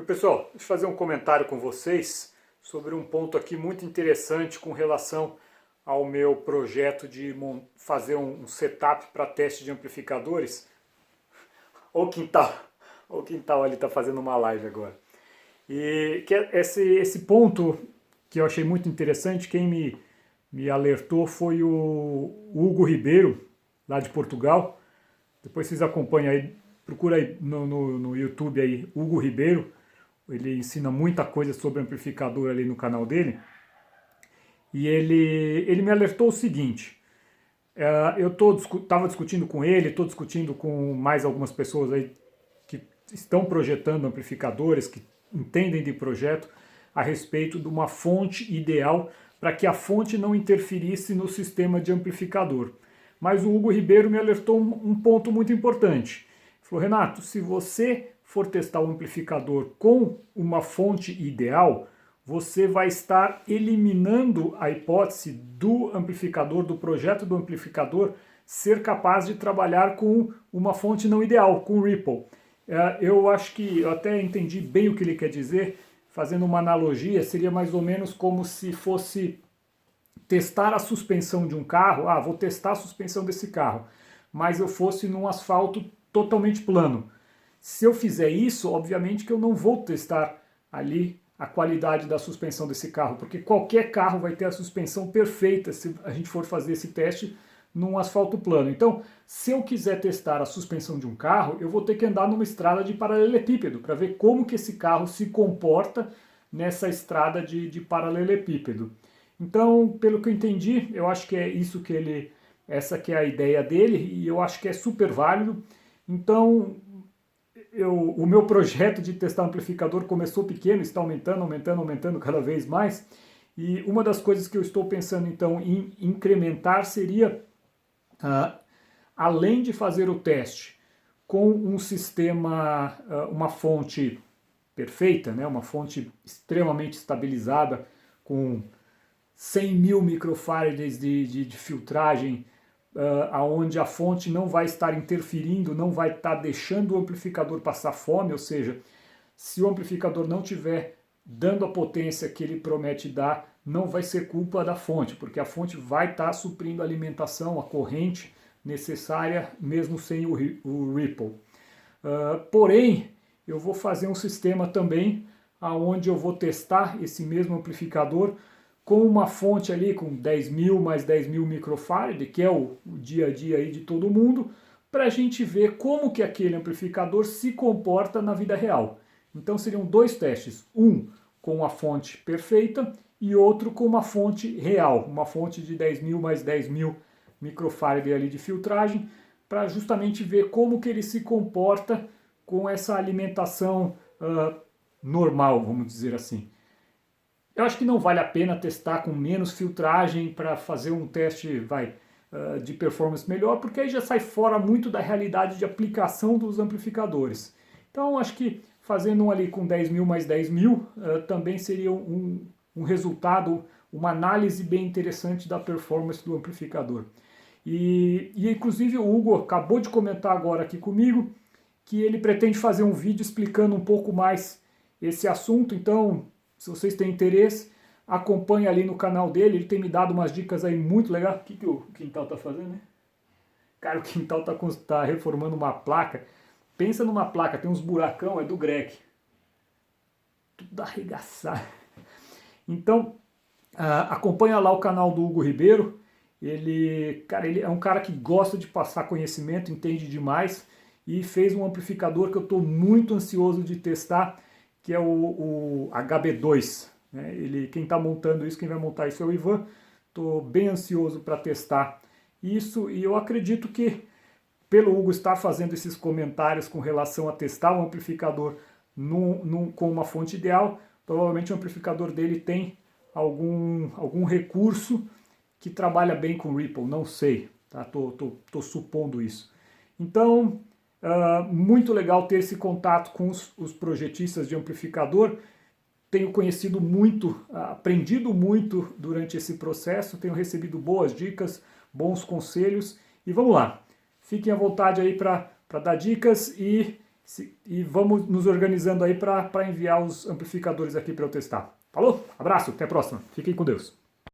Pessoal, deixa eu fazer um comentário com vocês sobre um ponto aqui muito interessante com relação ao meu projeto de fazer um setup para teste de amplificadores. Olha o quintal, olha o quintal ali está fazendo uma live agora. E que esse ponto que eu achei muito interessante, quem me alertou foi o Hugo Ribeiro, lá de Portugal. Depois vocês acompanham aí, procura aí no YouTube aí, Hugo Ribeiro. Ele ensina muita coisa sobre amplificador ali no canal dele. E ele me alertou o seguinte, eu estava discutindo com ele, estou discutindo com mais algumas pessoas aí que estão projetando amplificadores, que entendem de projeto, a respeito de uma fonte ideal para que a fonte não interferisse no sistema de amplificador. Mas o Hugo Ribeiro me alertou um ponto muito importante. Ele falou, Renato, se você for testar o amplificador com uma fonte ideal, você vai estar eliminando a hipótese do amplificador, do projeto do amplificador, ser capaz de trabalhar com uma fonte não ideal, com Ripple. Eu acho que eu até entendi bem o que ele quer dizer, fazendo uma analogia, seria mais ou menos como se fosse testar a suspensão de um carro. Vou testar a suspensão desse carro, mas eu fosse num asfalto totalmente plano. Se eu fizer isso, obviamente que eu não vou testar ali a qualidade da suspensão desse carro, porque qualquer carro vai ter a suspensão perfeita se a gente for fazer esse teste num asfalto plano. Então, se eu quiser testar a suspensão de um carro, eu vou ter que andar numa estrada de paralelepípedo para ver como que esse carro se comporta nessa estrada de paralelepípedo. Então, pelo que eu entendi, eu acho que é isso que essa que é a ideia dele, e eu acho que é super válido. Então, o meu projeto de testar amplificador começou pequeno, está aumentando cada vez mais. E uma das coisas que eu estou pensando então em incrementar seria, além de fazer o teste com um sistema, uma fonte perfeita, né, uma fonte extremamente estabilizada, com 100 mil microfarads de filtragem, aonde a fonte não vai estar interferindo, não vai estar deixando o amplificador passar fome, ou seja, se o amplificador não estiver dando a potência que ele promete dar, não vai ser culpa da fonte, porque a fonte vai estar suprindo a alimentação, a corrente necessária, mesmo sem o Ripple. Porém, eu vou fazer um sistema também, aonde eu vou testar esse mesmo amplificador com uma fonte ali com 10 mil mais 10 mil microfarad, que é o dia a dia aí de todo mundo, para a gente ver como que aquele amplificador se comporta na vida real. Então seriam dois testes, um com a fonte perfeita e outro com uma fonte real, uma fonte de 10 mil mais 10 mil microfarad ali de filtragem, para justamente ver como que ele se comporta com essa alimentação normal, vamos dizer assim. Eu acho que não vale a pena testar com menos filtragem para fazer um teste de performance melhor, porque aí já sai fora muito da realidade de aplicação dos amplificadores. Então acho que fazendo um ali com 10 mil mais 10 mil também seria um resultado, uma análise bem interessante da performance do amplificador. E inclusive o Hugo acabou de comentar agora aqui comigo que ele pretende fazer um vídeo explicando um pouco mais esse assunto, então se vocês têm interesse, acompanhe ali no canal dele, ele tem me dado umas dicas aí muito legais. O que o Quintal tá fazendo, né? Cara, o Quintal tá reformando uma placa. Pensa numa placa, tem uns buracão, é do Greg. Tudo arregaçado. Então, acompanha lá o canal do Hugo Ribeiro. Ele é um cara que gosta de passar conhecimento, entende demais e fez um amplificador que eu estou muito ansioso de testar, que é o HB2. Né? Quem está montando isso, quem vai montar isso é o Ivan. Estou bem ansioso para testar isso e eu acredito que, pelo Hugo estar fazendo esses comentários com relação a testar o amplificador com uma fonte ideal, provavelmente o amplificador dele tem algum recurso que trabalha bem com Ripple, não sei, tá? Tô supondo isso. Então, muito legal ter esse contato com os projetistas de amplificador. Tenho conhecido muito, aprendido muito durante esse processo, tenho recebido boas dicas, bons conselhos e vamos lá. Fiquem à vontade aí para dar dicas e E vamos nos organizando aí para enviar os amplificadores aqui para eu testar. Falou? Abraço, até a próxima. Fiquem com Deus.